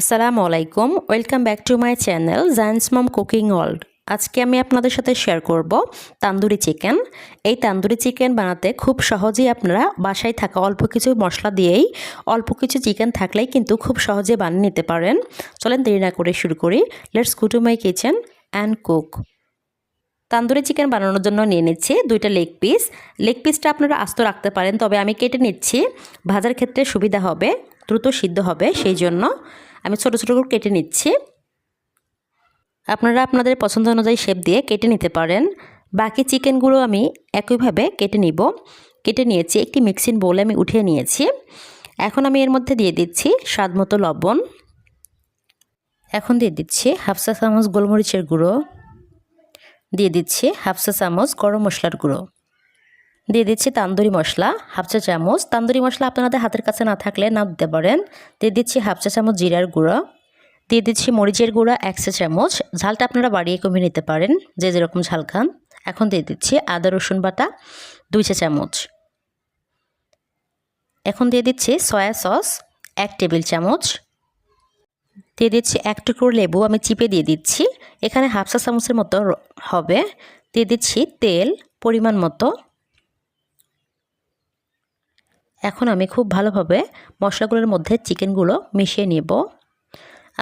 আসসালামু আলাইকুম, welcome back to my channel giants mom cooking world. আজকে আমি আপনাদের সাথে শেয়ার করব তান্দুরি চিকেন। এই তান্দুরি চিকেন বানাতে খুব সহজেই আপনারা বাসায় থাকা অল্প কিছু মশলা দিয়েই অল্প কিছু চিকেন থাকলেই কিন্তু খুব সহজে বানিয়ে নিতে পারেন। চলেন দেরি না করে শুরু করি। Let's go to my kitchen and cook. Tandoori chicken বানানোর জন্য নিয়ে নিচ্ছি 2টা লেগ পিস। লেগ পিসটা আপনারা আস্ত রাখতে পারেন, তবে আমি কেটে নিচ্ছি, ভাজার ক্ষেত্রে সুবিধা হবে, দ্রুত সিদ্ধ হবে, সেই জন্য আমি ছোটো ছোটো করে কেটে নিচ্ছি। আপনারা আপনাদের পছন্দ অনুযায়ী শেপ দিয়ে কেটে নিতে পারেন। বাকি চিকেনগুলো আমি একইভাবে কেটে নিব। কেটে নিয়েছি, একটি মিক্সিং বোলে আমি উঠিয়ে নিয়েছি। এখন আমি এর মধ্যে দিয়ে দিচ্ছি স্বাদ মতো লবণ। এখন দিয়ে দিচ্ছি হাফ চা চামচ গোলমরিচের গুঁড়ো, দিয়ে দিচ্ছি হাফ চা চামচ গরম মশলার গুঁড়ো, দিয়ে দিচ্ছি তান্দুরি মশলা হাফ চা চামচ। তান্দুরি মশলা আপনাদের হাতের কাছে না থাকলে নাও দিতে পারেন। দিয়ে দিচ্ছি হাফ চা চামচ জিরার গুঁড়ো, দিয়ে দিচ্ছি মরিচের গুঁড়া 1 চা চামচ। ঝালটা আপনারা বাড়িয়ে কমিয়ে নিতে পারেন, যে যেরকম ঝাল খান। এখন দিয়ে দিচ্ছি আদা রসুন বাটা 2 চা চামচ। এখন দিয়ে দিচ্ছি সয়া সস 1 টেবিল চামচ। দিয়ে দিচ্ছি 1 টুকরো লেবু আমি চিপে দিয়ে দিচ্ছি, এখানে হাফ চা চামচের মতো হবে। দিয়ে দিচ্ছি তেল পরিমাণ মতো। এখন আমি খুব ভালোভাবে মশলাগুলোর মধ্যে চিকেনগুলো মিশিয়ে নেব।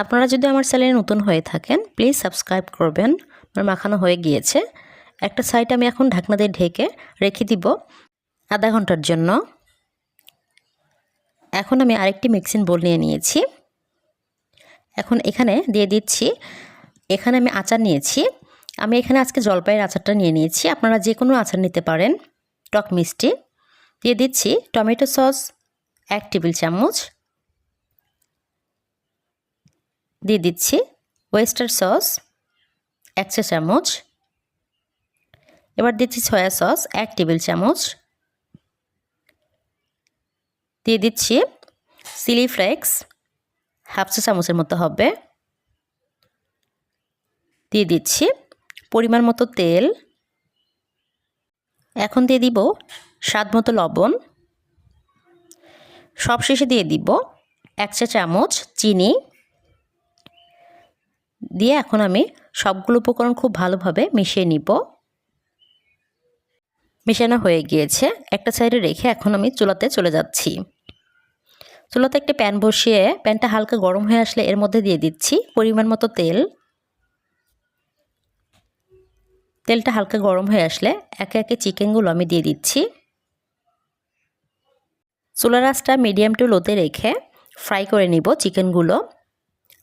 আপনারা যদি আমার চ্যানেলে নতুন হয়ে থাকেন প্লিজ সাবস্ক্রাইব করবেন। আমার মাখানো হয়ে গিয়েছে। একটা সাইড আমি এখন ঢাকনা দিয়ে ঢেকে রেখে দিব আধা ঘন্টার জন্য। এখন আমি আরেকটি মিক্সিং বোল নিয়ে নিয়েছি। এখন এখানে দিয়ে দিচ্ছি, এখানে আমি আচার নিয়েছি। আমি এখানে আজকে জলপাইয়ের আচারটা নিয়ে নিয়েছি, আপনারা যে কোনো আচার নিতে পারেন, টক মিষ্টি। দিয়ে দিচ্ছি টমেটো সস 1 টেবিল চামচ, দিয়ে দিচ্ছি ওয়েস্টার সস 1 চা চামচ। এবার দিচ্ছি সয়া সস 1 টেবিল চামচ, দিয়ে দিচ্ছি চিলি ফ্লেক্স হাফ চা চামচের মতো হবে, দিয়ে দিচ্ছি পরিমাণ মতো তেল। এখন দিয়ে দিব স্বাদ মতো লবণ। সবশেষে দিয়ে দিব 1 চা চামচ চিনি দিয়ে এখন আমি সবগুলো উপকরণ খুব ভালোভাবে মিশিয়ে নিব। মিশানো হয়ে গিয়েছে, একটা সাইডে রেখে এখন আমি চুলাতে চলে যাচ্ছি। চুলাতে একটা প্যান বসিয়ে প্যানটা হালকা গরম হয়ে আসলে এর মধ্যে দিয়ে দিচ্ছি পরিমাণ মতো তেল। তেলটা হালকা গরম হয়ে আসলে একে একে চিকেনগুলো আমি দিয়ে দিচ্ছি। চুলার আঁচটা মিডিয়াম টু লোতে রেখে ফ্রাই করে নিব চিকেনগুলো।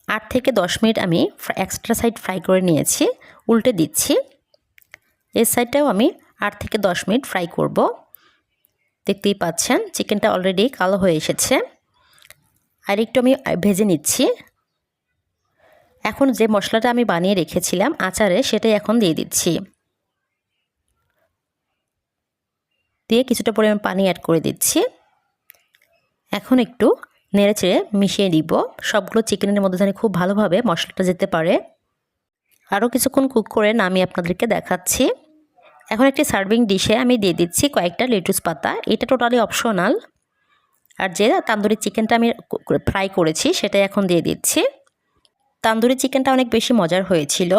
8 থেকে 10 মিনিট আমি এক্সট্রা সাইড ফ্রাই করে নিয়েছি। উল্টে দিচ্ছি, এই সাইডটাও আমি 8 থেকে 10 মিনিট ফ্রাই করব। দেখতেই পাচ্ছেন চিকেনটা অলরেডি কালো হয়ে এসেছে। আর একটু আমি ভেজে নিচ্ছি। এখন যে মশলাটা আমি বানিয়ে রেখেছিলাম আচারে, সেটাই এখন দিয়ে দিচ্ছি। দিয়ে কিছুটা পরিমাণ পানি অ্যাড করে দিচ্ছি। এখন একটু নেড়েচেড়ে মিশিয়ে দিব সবগুলো চিকেনের মধ্যে যেন খুব ভালোভাবে মশলাটা যেতে পারে। আরও কিছুক্ষণ কুক করে নামিয়ে আপনাদেরকে দেখাচ্ছি। এখন একটি সার্ভিং ডিশে আমি দিয়ে দিচ্ছি কয়েকটা লেটুস পাতা, এটা টোটালি অপশনাল। আর যে তান্দুরি চিকেনটা আমি ফ্রাই করেছি সেটাই এখন দিয়ে দিচ্ছি। তান্দুরি চিকেনটা অনেক বেশি মজার হয়েছিল।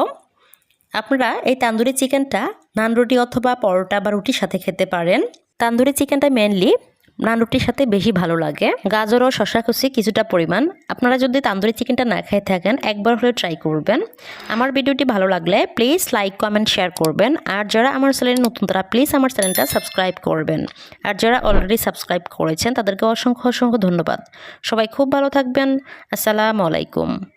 আপনারা এই তান্দুরি চিকেনটা নান রুটি অথবা পরোটা বা রুটির সাথে খেতে পারেন। তান্দুরি চিকেনটা মেনলি নান রুটির সাথে বেশি ভালো লাগে। গাজর ও শসা কুচি কিছুটা পরিমাণ। আপনারা যদি তান্দুরি চিকেনটা না খেয়ে থাকেন একবার হলে ট্রাই করবেন। আমার ভিডিওটি ভালো লাগলে প্লিজ লাইক কমেন্ট শেয়ার করবেন। আর যারা আমার চ্যানেলে নতুন তারা প্লিজ আমার চ্যানেলটা সাবস্ক্রাইব করবেন। আর যারা অলরেডি সাবস্ক্রাইব করেছেন তাদেরকে অসংখ্য অসংখ্য ধন্যবাদ। সবাই খুব ভালো থাকবেন। আসসালামু আলাইকুম।